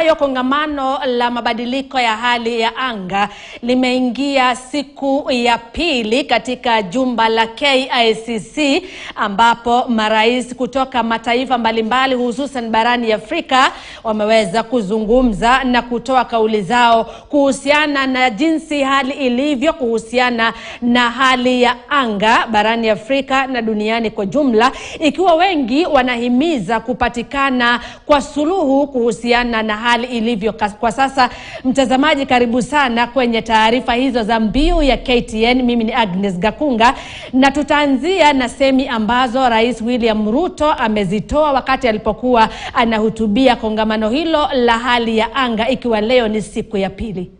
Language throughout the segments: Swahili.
hayo, kongamano la mabadiliko ya hali ya anga limeingia siku ya pili katika jumba la KICC, ambapo marais kutoka mataifa mbalimbali hususan barani Afrika wameweza kuzungumza na kutoa kauli zao kuhusiana na jinsi hali ilivyo kuhusiana na hali ya anga barani Afrika na duniani kwa jumla, ikiwa wengi wanahimiza kupatikana kwa suluhu kuhusiana na hali ilivyo kwa sasa. Mtazamaji, karibu sana kwenye taarifa hizo za mbiu ya KTN. Mimi ni Agnes Gakunga, na tutaanzia na semi ambazo Rais William Ruto amezitoa wakati alipokuwa anahutubia kongamano hilo la hali ya anga, ikiwa leo ni siku ya pili.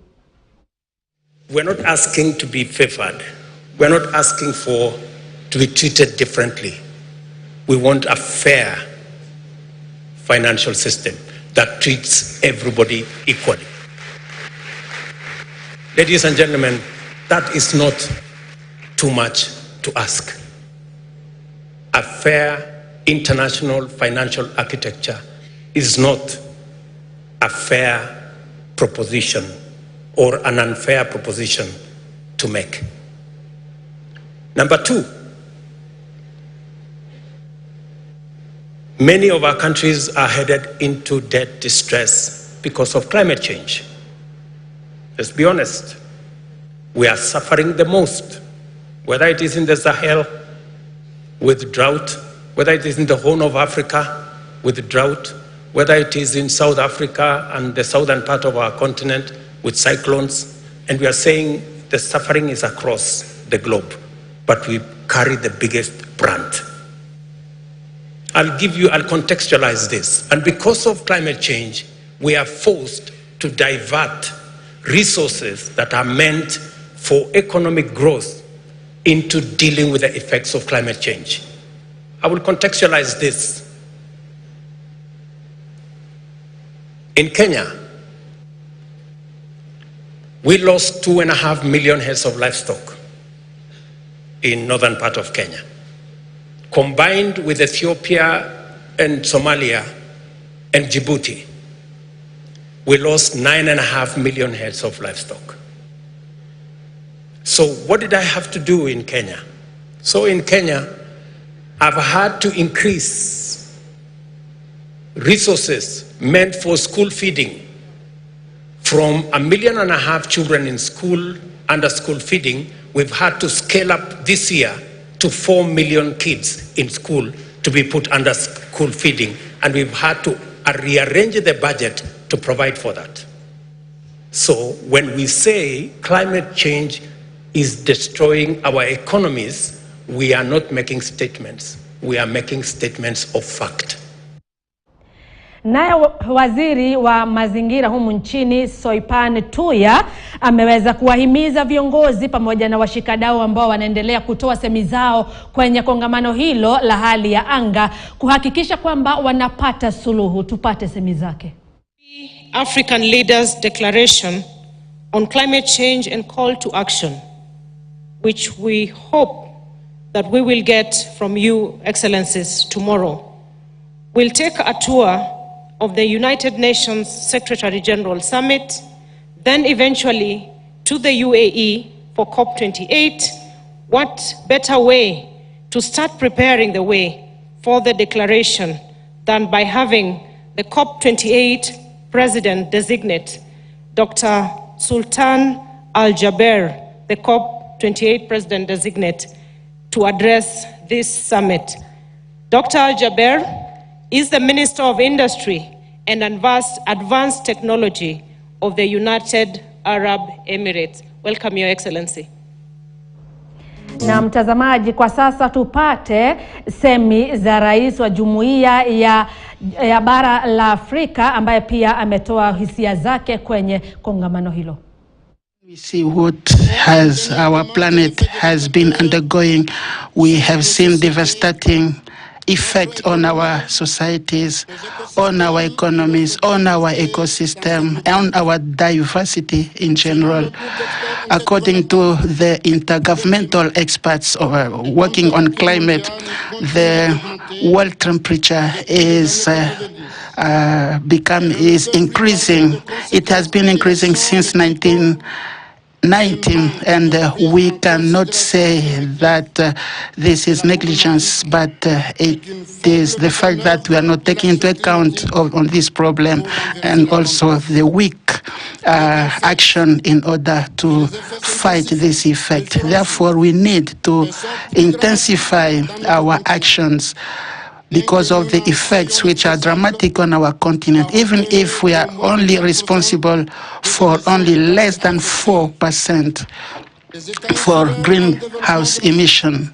We're not asking to be favored. We're not asking to be treated differently. We want a fair financial system that treats everybody equally. Ladies and gentlemen, that is not too much to ask. A fair international financial architecture is not a fair proposition or an unfair proposition to make. Number two, many of our countries are headed into debt distress because of climate change. Let's be honest, we are suffering the most, whether it is in the Sahel with drought, whether it is in the Horn of Africa with drought, whether it is in South Africa and the southern part of our continent with cyclones, and we are saying the suffering is across the globe, but we carry the biggest brunt. I'll contextualize this. And because of climate change, we are forced to divert resources that are meant for economic growth into dealing with the effects of climate change. I will contextualize this. In Kenya, we lost 2.5 million heads of livestock in northern part of Kenya. Combined with Ethiopia and Somalia and Djibouti, we lost 9.5 million heads of livestock. So what did I have to do in Kenya? So in Kenya, I've had to increase resources meant for school feeding from 1.5 million children in school, under school feeding. We've had to scale up this year to 4 million kids in school to be put under school feeding, and we've had to rearrange the budget to provide for that. So when we say climate change is destroying our economies, we are not making statements, we are making statements of fact. Naye waziri wa mazingira humu nchini Soipan Tuya ameweza kuwahimiza viongozi pamoja na washikadau ambao wanaendelea kutoa semi zao kwenye kongamano hilo la hali ya anga kuhakikisha kwamba wanapata suluhu. Tupate semi zake. African Leaders Declaration on Climate Change and Call to Action, which we hope that we will get from you, Excellencies, tomorrow, will take a tour of the United Nations Secretary General Summit, then eventually to the UAE for COP28. What better way to start preparing the way for the declaration than by having the COP28 President-designate, Dr. Sultan Al-Jaber, the COP28 President-designate, to address this summit. Dr. Al-Jaber is the Minister of Industry and Advanced Technology of the United Arab Emirates. Welcome, Your Excellency. Na mtazamaji, kwa sasa tupate semi za rais wa Jumuiya ya bara la Afrika ambaye pia ametoa hisia zake kwenye kongamano hilo. We see what our planet has been undergoing. We have seen devastating effect on our societies, on our economies, on our ecosystem, on our diversity in general. According to the intergovernmental experts working on climate, the world temperature is increasing. It has been increasing since 1919, and we cannot say that this is negligence, but it is the fact that we are not taking into account on this problem, and also the weak action in order to fight this effect. Therefore, we need to intensify our actions because of the effects which are dramatic on our continent. Even if we are only responsible for only less than 4% for greenhouse emission,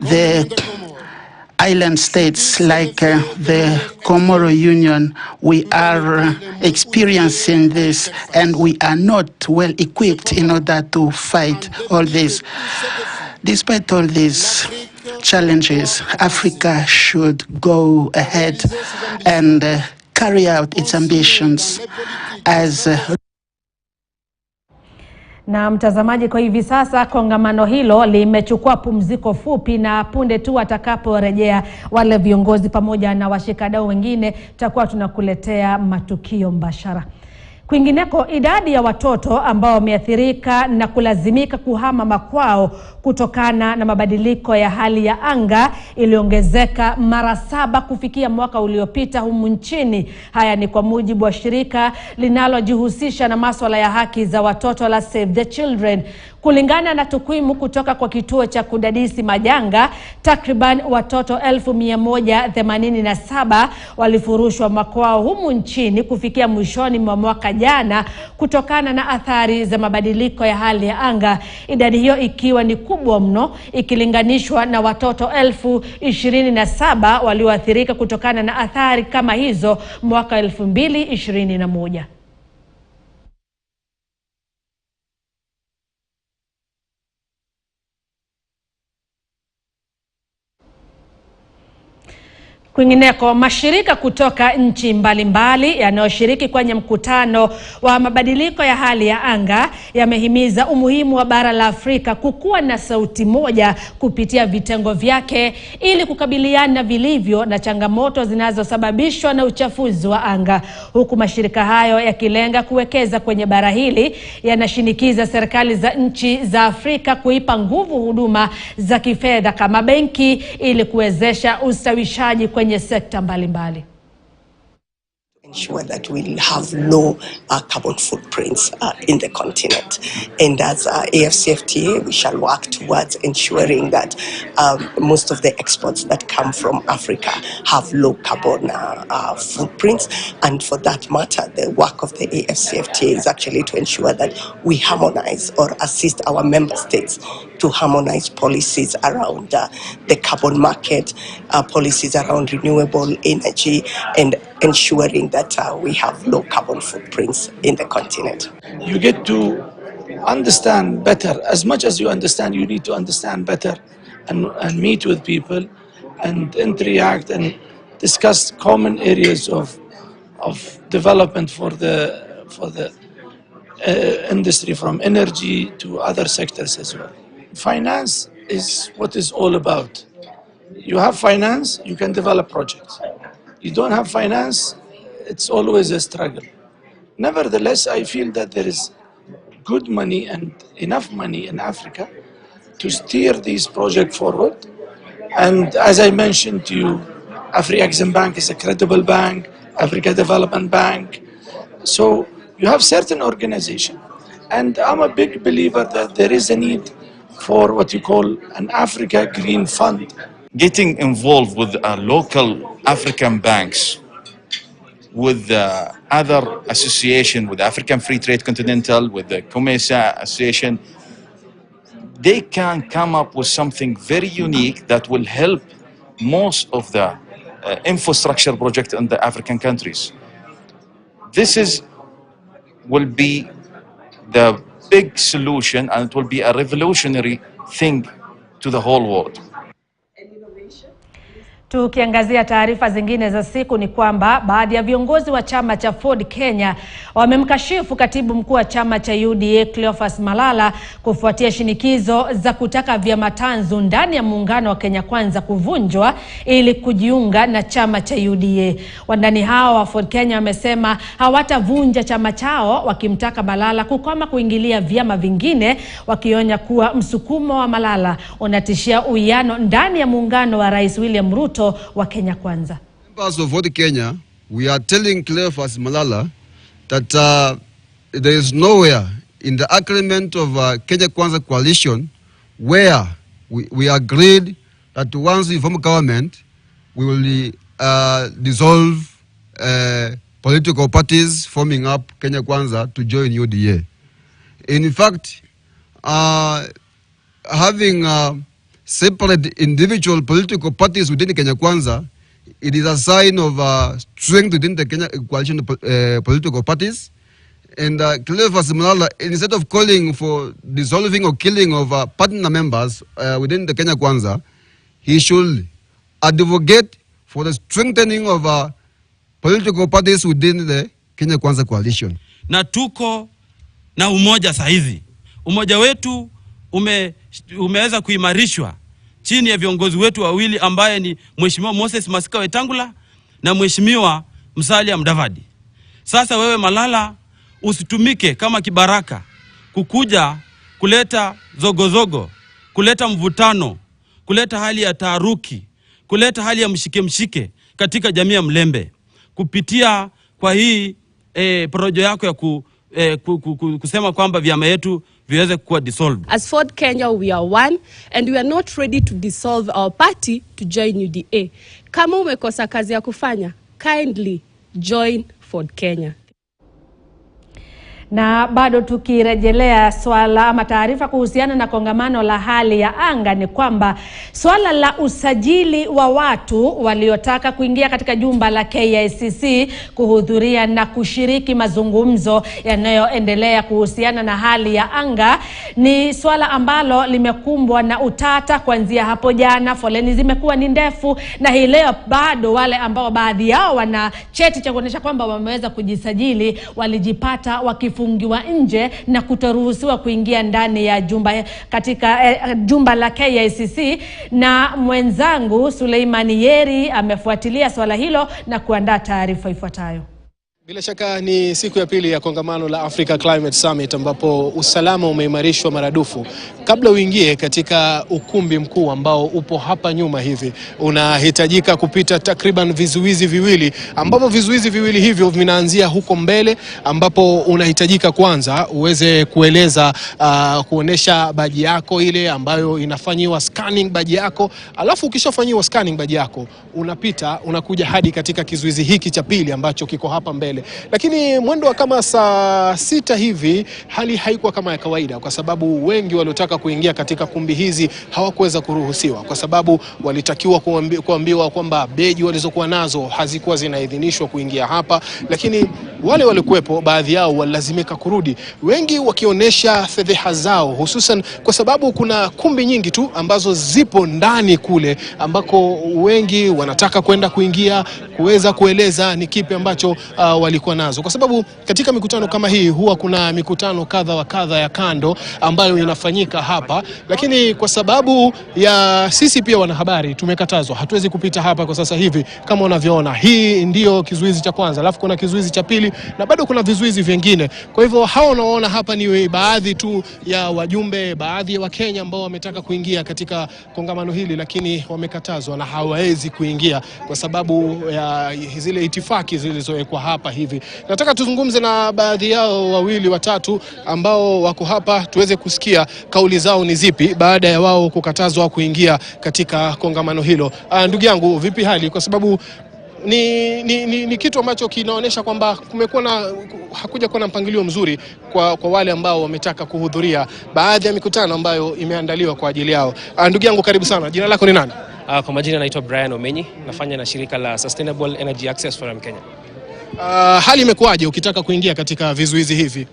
the island states like the Comoro Union, we are experiencing this, and we are not well equipped in order to fight all this. Despite all these challenges, Africa should go ahead and carry out its ambitions as Na mtazamaji, kwa hivi sasa kongamano hilo limechukua pumziko fupi, na punde tu atakaporejea wale viongozi pamoja na washikadau wengine tutakuwa tunakuletea matukio mbashara. Kwingineko, idadi ya watoto ambao wameathirika na kulazimika kuhama makwao kutokana na mabadiliko ya hali ya anga iliongezeka mara 7 kufikia mwaka uliopita humu nchini. Haya ni kwa mujibu wa shirika linalojihusisha na masuala ya haki za watoto la Save the Children. Kulingana na takwimu kutoka kwa kituo cha kudadisi majanga, takriban watoto 1187 walifurushwa makwao humu nchini kufikia mwishoni mwa mwaka jana kutokana na athari za mabadiliko ya hali ya anga. Idadi hiyo ikiwa ni kubwa mno ikilinganishwa na watoto 27,000 walioathirika kutokana na athari kama hizo mwaka 2021. Kwingineko, mashirika kutoka nchi mbalimbali yanayoshiriki kwenye mkutano wa mabadiliko ya hali ya anga yamehimiza umuhimu wa bara la Afrika kukuwa na sauti moja kupitia vitengo vyake ili kukabiliana vilivyo na changamoto zinazosababishwa na uchafuzi wa anga. Huku mashirika hayo yakilenga kuwekeza kwenye bara hili, yanashinikiza serikali za nchi za Afrika kuipa nguvu huduma za kifedha kama benki ili kuwezesha ustawishaji kwenye sekta mbalimbali. Ensure that we'll have low carbon footprints in the continent. And as AFCFTA, we shall work towards ensuring that most of the exports that come from Africa have low carbon footprints. And for that matter, the work of the AFCFTA is actually to ensure that we harmonize or assist our member states to harmonize policies around the carbon market, policies around renewable energy, and ensuring that we have low carbon footprints in the continent. You get to understand better. As much as you understand, you need to understand better and meet with people and interact and discuss common areas of development for the industry, from energy to other sectors as well. Finance is what it's all about. You have finance, you can develop projects. You don't have finance, it's always a struggle. Nevertheless, I feel that there is good money and enough money in Africa to steer these projects forward. And as I mentioned to you, Afri-Exim Bank is a credible bank, Africa Development Bank. So you have certain organization. And I'm a big believer that there is a need for what you call an Africa Green Fund. Getting involved with local African banks, with other association, with the African Free Trade Continental, with the COMESA Association, they can come up with something very unique that will help most of the infrastructure project in the African countries. This will be the big solution, and it will be a revolutionary thing to the whole world. Tukiangazia taarifa zingine za siku ni kwamba baadhi ya viongozi wa chama cha Ford Kenya wamemkashifu katibu mkuu wa chama cha UDA Cleophas Malala kufuatia shinikizo za kutaka vyama tanzu ndani ya muungano wa Kenya Kwanza kuvunjwa ili kujiunga na chama cha UDA. Wandani hao wa Ford Kenya wamesema hawatavunja chama chao, wakimtaka Malala kukoma kuingilia vyama vingine, wakionya kuwa msukumo wa Malala unatishia uwiano ndani ya muungano wa Rais William Ruto wa Kenya Kwanza. Members of Ford Kenya, we are telling Cleophas Malala that there is nowhere in the agreement of Kenya Kwanza coalition where we agreed that once we form government, we will dissolve political parties forming up Kenya Kwanza to join UDA. In fact, having separate individual political parties within the Kenya Kwanza, it is a sign of strength within the Kenya coalition political parties. And Cleophas Malala, instead of calling for dissolving or killing of partner members within the Kenya Kwanza, he should advocate for the strengthening of political parties within the Kenya Kwanza coalition. Na tuko na umoja sahizi. Umoja wetu umeweza kuimarishwa chini ya viongozi wetu wawili ambaye ni Mheshimiwa Moses Masika Wetangula na Mheshimiwa Musalia Mudavadi. Sasa wewe Malala usitumike kama kibaraka kukuja kuleta zogozogo, kuleta mvutano, kuleta hali ya taharuki, kuleta hali ya mshike katika jamii ya Mlembe kupitia kwa hii projo yako ya kusema kwamba vyama yetu viweze kuwa dissolved. As Ford Kenya, we are one and we are not ready to dissolve our party to join UDA. Kama umekosa kazi ya kufanya, kindly join Ford Kenya. Na bado tukirejelea swala ama taarifa kuhusiana na kongamano la hali ya anga ni kwamba swala la usajili wa watu waliotaka kuingia katika jumba la KICC kuhudhuria na kushiriki mazungumzo yanayoendelea kuhusiana na hali ya anga ni swala ambalo limekumbwa na utata kuanzia hapo jana. Foleni zimekuwa ni ndefu na hii leo bado wale ambao baadhi yao wana cheti cha kuonyesha kwamba wameweza kujisajili walijipata wakifungiwa nje na kutoruhusiwa kuingia ndani ya jumba katika jumba la KICC. Na mwenzangu Suleimani Yeri amefuatilia swala hilo na kuandaa taarifa ifuatayo. Bila shaka ni siku ya pili ya kongamano la Africa Climate Summit ambapo usalama umeimarishwa maradufu. Kabla uingie katika ukumbi mkuu ambao upo hapa nyuma hivi, unahitajika kupita takriban vizuizi viwili, ambapo vizuizi viwili hivyo vinaanzia huko mbele, ambapo unahitajika kwanza uweze kueleza kuonesha baji yako ile ambayo inafanyiwa scanning baji yako. Alafu ukishafanyiwa scanning baji yako, unapita unakuja hadi katika kizuizi hiki cha pili ambacho kiko hapa mbele. Lakini mwendo wa kama saa 6 hivi hali haikuwa kama ya kawaida, kwa sababu wengi waliotaka kuingia katika kumbi hizi hawakuweza kuruhusiwa, kwa sababu walitakiwa kuambiwa kwamba beji walizokuwa nazo hazikuwa zinaidhinishwa kuingia hapa. Lakini wale walikuwepo baadhi yao walazimika kurudi, wengi wakionesha fedheha zao, hususan kwa sababu kuna kumbi nyingi tu ambazo zipo ndani kule ambako wengi wanataka kwenda kuingia kuweza kueleza ni kipi ambacho walikuwa nazo, kwa sababu katika mikutano kama hii huwa kuna mikutano kadha wa kadha ya kando ambayo inafanyika hapa. Lakini kwa sababu ya sisi pia wanahabari tumekatazwa, hatuwezi kupita hapa kwa sasa hivi. Kama unavyoona, hii ndio kizuizi cha kwanza, alafu kuna kizuizi cha pili na bado kuna vizuizi vingine. Kwa hivyo hao unaona hapa ni baadhi tu ya wajumbe, baadhi ya Wakenya ambao wametaka kuingia katika kongamano hili, lakini wamekatazwa na hawawezi kuingia kwa sababu ya zile itifaki zilizowekwa hapa hivi. Nataka tuzungumze na baadhi yao wawili watatu ambao wako hapa tuweze kusikia kauli zao ni zipi baada ya wao kukatazwa kuingia katika kongamano hilo. Ndugu yangu, vipi hali? Kwa sababu ni kitu ambacho kinaonesha kwamba hakuja kuwa na mpangilio mzuri kwa wale ambao wametaka kuhudhuria baadhi ya mikutano ambayo imeandaliwa kwa ajili yao. Ndugu yangu, karibu sana. Jina lako ni nani? Kwa majina naitwa Brian Omenyi, nafanya na shirika la Sustainable Energy Access Forum Kenya. Hali imekuwaje ukitaka kuingia katika vizuizi hivi?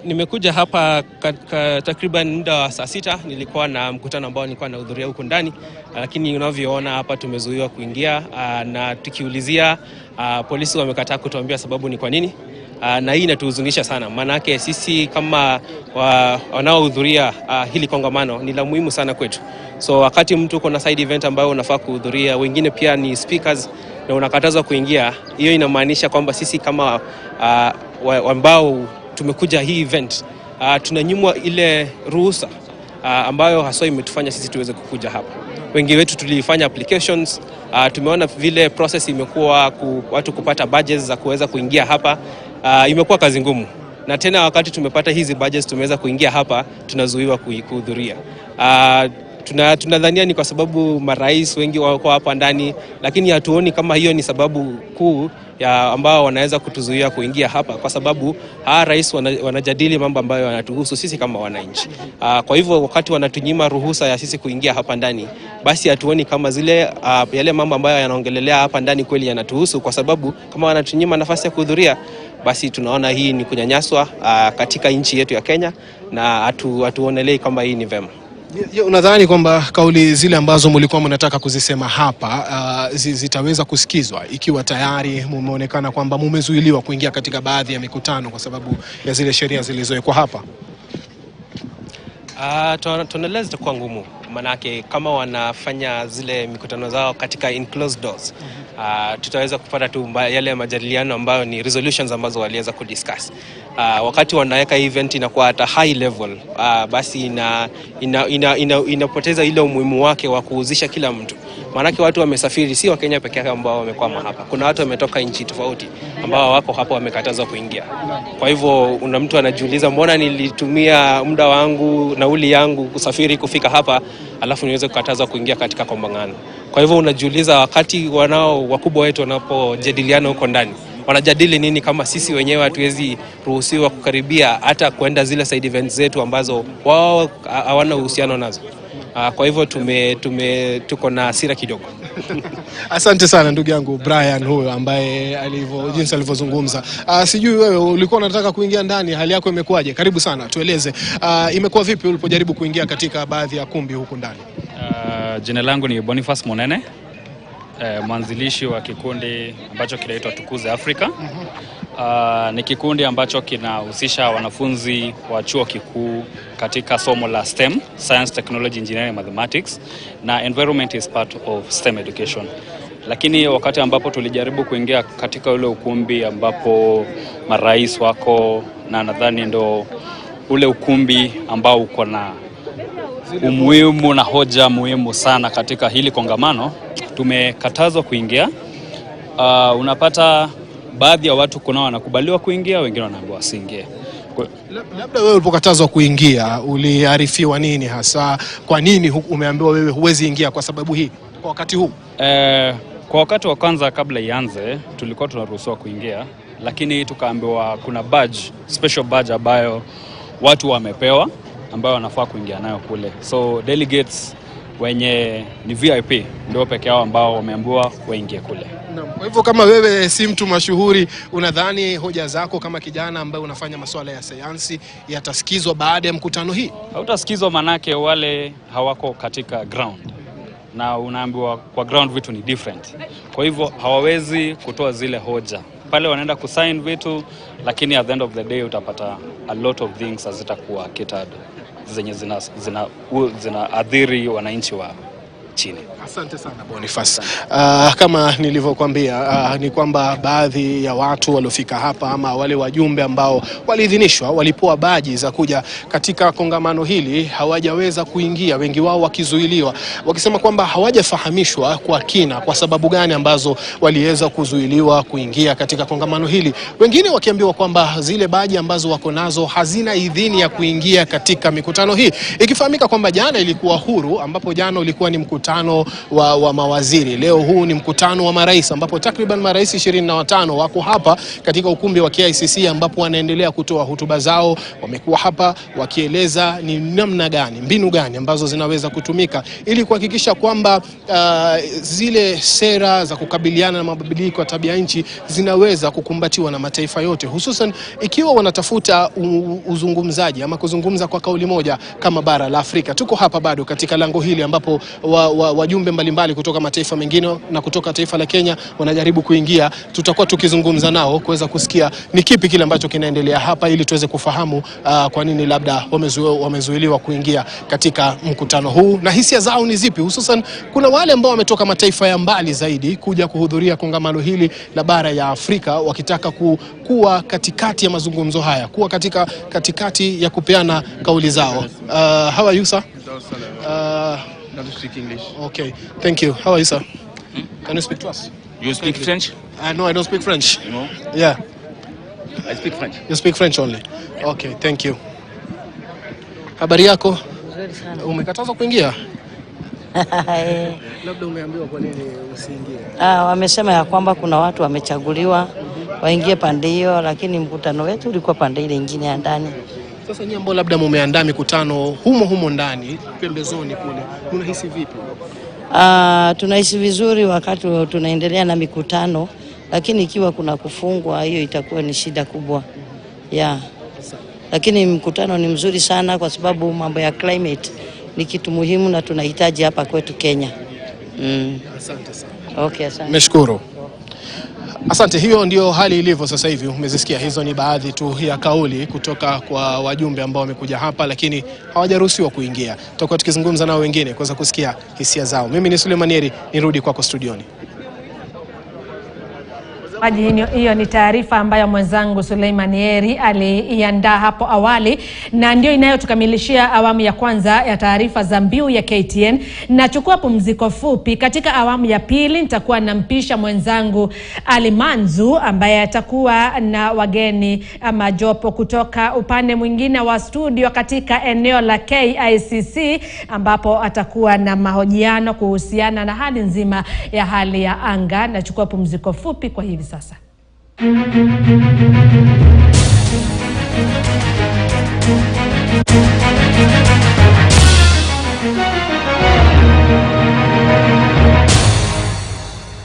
Nimekuja hapa takriban muda wa saa 6. Nilikuwa na mkutano ambao nilikuwa nahudhuria huko ndani, lakini unavyoona hapa tumezuiwa kuingia, na tukiulizia polisi wamekataa kutuambia sababu ni kwa nini. Na hii inatuhuzunisha sana, maanake sisi kama wanaohudhuria hili kongamano ni la muhimu sana kwetu. So wakati mtu kuna side event ambayo unafaa kuhudhuria, wengine pia ni speakers, na unakatazwa kuingia, hiyo inamaanisha kwamba sisi kama ambao tumekuja hii event tunanyimwa ile ruhusa ambayo haswa imetufanya sisi tuweze kukuja hapa. Wengi wetu tulifanya applications, tumeona vile process imekuwa watu kupata badges za kuweza kuingia hapa, imekuwa kazi ngumu. Na tena wakati tumepata hizi badges tumeweza kuingia hapa, tunazuiwa kuhudhuria. Tunadhania ni kwa sababu marais wengi wako hapa ndani, lakini hatuoni kama hiyo ni sababu kuu ya ambao wanaweza kutuzuia kuingia hapa, kwa sababu rais wanajadili mambo ambayo yanatuhusu sisi kama wananchi. Kwa hivyo wakati wanatunyima ruhusa ya sisi kuingia hapa ndani, basi hatuoni kama zile yale mambo ambayo yanaongelelea hapa ndani kweli yanatuhusu, kwa sababu kama wanatunyima nafasi ya kuhudhuria, basi tunaona hii ni kunyanyaswa katika nchi yetu ya Kenya, na hatuonelei kama hii ni vema. Unadhani kwamba kauli zile ambazo mlikuwa mnataka kuzisema hapa zitaweza kusikizwa ikiwa tayari mumeonekana kwamba mumezuiliwa kuingia katika baadhi ya mikutano kwa sababu ya zile sheria zilizowekwa hapa? Tunaeleza zitakuwa ngumu, manake kama wanafanya zile mikutano zao katika enclosed doors, tutaweza kupata tu yale majadiliano ambayo ni resolutions ambazo waliweza kudiscuss. Wakati wanaweka event inakuwa at a high level, basi inapoteza ile umuhimu wake wa kuhusisha kila mtu. Manake watu wamesafiri, si wa Kenya pekee ambao wamekwama hapa. Kuna watu wametoka nchi tofauti ambao wako hapa wamekatazwa kuingia. Kwa hivyo mtu anajiuliza, mbona nilitumia muda wangu, nauli yangu kusafiri kufika hapa, alafu niweze kukatazwa kuingia katika Kongamano? Kwa hivyo unajiuliza, wakati wakubwa wetu wanapojadiliana huko ndani, wanajadili nini kama sisi wenyewe hatuwezi ruhusiwa kukaribia hata kwenda zile side events zetu ambazo wao hawana uhusiano nazo? Kwa hivyo tuko na hasira kidogo. Asante sana ndugu yangu Brian huyo ambaye jinsi alivyozungumza. Sijui wewe ulikuwa unataka kuingia ndani, hali yako imekuwaje? Karibu sana, tueleze imekuwa vipi ulipojaribu kuingia katika baadhi ya kumbi huku ndani? Jina langu ni Boniface Monene, mwanzilishi wa kikundi ambacho kinaitwa Tukuze Afrika. Ni kikundi ambacho kinahusisha wanafunzi wa chuo kikuu katika somo la STEM, Science, Technology, Engineering, Mathematics, na environment is part of STEM education. Lakini wakati ambapo tulijaribu kuingia katika ule ukumbi ambapo marais wako, na nadhani ndo ule ukumbi ambao uko na umuhimu na hoja muhimu sana katika hili kongamano, tumekatazwa kuingia. Unapata baadhi ya watu kuna wanakubaliwa kuingia, wengine wanaambiwa wasiingie. Labda wewe ulipokatazwa kuingia uliarifiwa nini hasa? Kwa nini umeambiwa wewe huwezi ingia kwa sababu hii kwa wakati huu? Kwa wakati wa kwanza kabla ianze tulikuwa tunaruhusiwa kuingia, lakini tukaambiwa kuna badge, special badge ambayo watu wamepewa ambao wanafaa kuingia nayo kule. So delegates wenye ni VIP ndio pekee yao ambao wameambiwa waingie kule. Kwa hivyo kama wewe si mtu mashuhuri, unadhani hoja zako kama kijana ambaye unafanya masuala ya sayansi yatasikizwa baada ya mkutano hii? Hautasikizwa, manake wale hawako katika ground, na unaambiwa kwa ground vitu ni different. Kwa hivyo hawawezi kutoa zile hoja. Pale wanaenda kusign vitu, lakini at the end of the day utapata a lot of things hazitakuwa catered, zenye zina adhiri wananchi wa chini. Asante sana Boniface. Kama nilivyokuambia, ni kwamba baadhi ya watu waliofika hapa ama wale wajumbe ambao waliidhinishwa walipoa baji za kuja katika kongamano hili hawajaweza kuingia, wengi wao wakizuiliwa, wakisema kwamba hawajafahamishwa kwa kina kwa sababu gani ambazo waliweza kuzuiliwa kuingia katika kongamano hili. Wengine wakiambiwa kwamba zile baji ambazo wako nazo hazina idhini ya kuingia katika mikutano hii. Ikifahamika kwamba jana ilikuwa huru, ambapo jana ulikuwa ni mkutano mkutano wa mawaziri. Leo huu ni mkutano wa marais ambapo takriban marais 25 wako hapa katika ukumbi wa KICC ambapo wanaendelea kutoa hotuba zao. Wamekuwa hapa wakieleza ni namna gani, mbinu gani ambazo zinaweza kutumika ili kuhakikisha kwamba zile sera za kukabiliana na mabadiliko ya tabia nchi zinaweza kukumbatiwa na mataifa yote, hususan ikiwa wanatafuta uzungumzaji ama kuzungumza kwa kauli moja kama bara la Afrika. Tuko hapa bado katika lango hili ambapo wajumbe mbalimbali kutoka mataifa mengine na kutoka taifa la Kenya wanajaribu kuingia. Tutakuwa tukizungumza nao kuweza kusikia ni kipi kile ambacho kinaendelea hapa ili tuweze kufahamu kwa nini labda wamezuiliwa kuingia katika mkutano huu na hisia zao ni zipi. Hususan kuna wale ambao wametoka mataifa ya mbali zaidi kuja kuhudhuria kongamano hili la bara ya Afrika wakitaka kuwa katikati ya mazungumzo haya, kuwa katikati ya kupeana kauli zao. How are you, sir? Not speak English. Okay, thank you. How are you, sir? Can you speak to us? You speak French? No, I don't speak French. No? Yeah. I speak French. You speak French only? Okay, thank you. Habari yako? Nzuri sana. Umekatazwa kuingia? Labda umeambiwa kwa nini usiingie? Wamesema ya kwamba kuna watu wamechaguliwa waingie pande hiyo, lakini mkutano wetu ulikuwa pande ile nyingine ya ndani. Sasa nyinyi ambao labda mumeandaa mikutano humo ndani pembezoni kule, unahisi vipi? Tunahisi vizuri wakati tunaendelea na mikutano, lakini ikiwa kuna kufungwa hiyo itakuwa ni shida kubwa. Yeah. Lakini mkutano ni mzuri sana kwa sababu mambo ya climate ni kitu muhimu na tunahitaji hapa kwetu Kenya. Asante sana. Okay, asante. Nashukuru. Asante, hiyo ndio hali ilivyo sasa hivi. Umezisikia, hizo ni baadhi tu ya kauli kutoka kwa wajumbe ambao wamekuja hapa lakini hawajaruhusiwa kuingia. Tutakuwa tukizungumza nao wengine kuweza kusikia hisia zao. Mimi ni Sulemanieri, nirudi kwako studioni. Hiyo ni taarifa ambayo mwenzangu Suleimanieri aliiandaa hapo awali na ndio inayotukamilishia awamu ya kwanza ya taarifa za mbiu ya KTN. Nachukua pumziko fupi. Katika awamu ya pili nitakuwa nampisha mwenzangu Alimanzu ambaye atakuwa na wageni ama jopo kutoka upande mwingine wa studio katika eneo la KICC ambapo atakuwa na mahojiano kuhusiana na hali nzima ya hali ya anga. Nachukua pumziko fupi kwa hivi sasa.